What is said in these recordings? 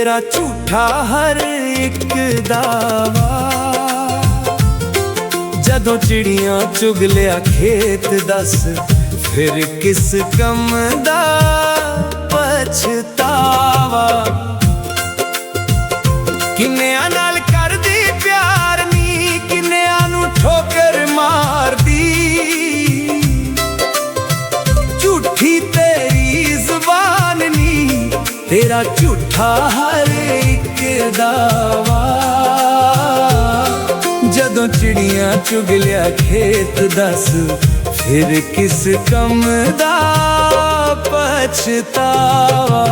तेरा झूठा हर एक दावा। जदों चिड़ियां चुग लिया खेत दस फिर किस कम दा पछतावा। किन्नियां नाल करदी प्यार नी, किन्नियां नू ठोकर मार दी। झूठी तेरी जुबान नी, तेरा झूठा हर एक दावा। जदों चिड़ियां चुग लिया खेत दस फिर किस कम दा पछतावा।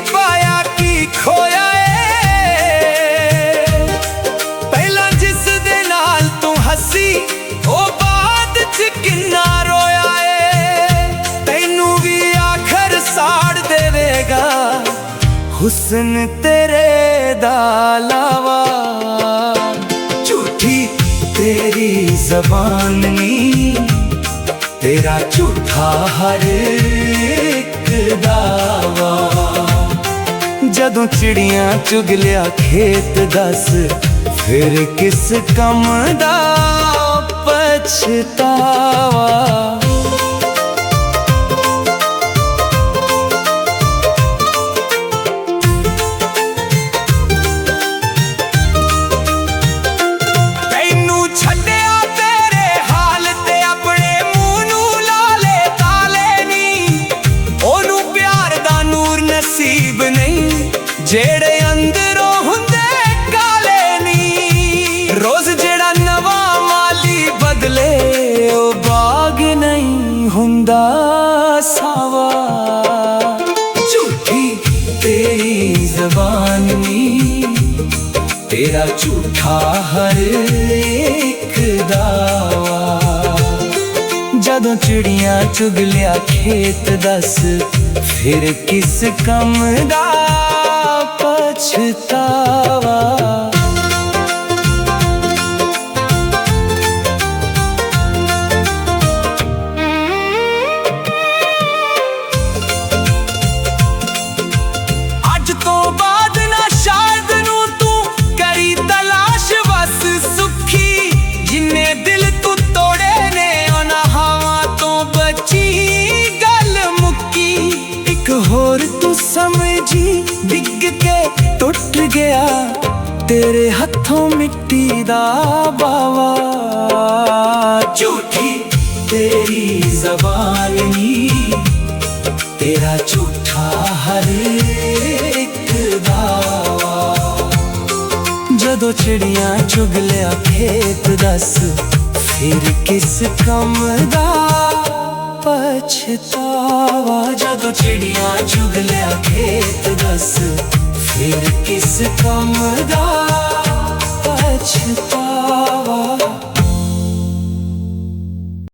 पाया की खोया पहला जिस दे नाल तू हसी ओ बाद च किन्ना रोया तैनू भी आखर साड़ देवेगा हुस्न तेरे दा लावा। झूठी तेरी जबान नी, तेरा झूठा हर एक दावा। जदों चिड़ियां चुग लिया खेत दस फिर किस कम दा पछतावा। नसीब नहीं जेड़े अंदरों हुंदे काले नी, रोज जेड़ा नवा माली बदले ओ बाग नहीं हुंदा सावा। झूठी तेरी जबान नी, तेरा झूठा हर एक दावा। जदों चिड़ियां चुग लिया खेत दस फिर किस कम दा पछतावा। अज तो बाद ना शायद नू तू करी तलाश बस सुखी, जिन्ने दिल तू तोड़े ने उन्हां हवां तो बची गल मुक्की। एक होर तू समझी डिग के टुट गया तेरे हथों मिट्टी दा बावा। झूठी तेरी जबान नी, तेरा झूठा हर एक दावा। जदों चिड़ियां चुग लिया खेत दस फिर किस कम दा पछतावा। जदों चिड़ियां चुग लिया खेत दस फिर किस कम दा पछतावा।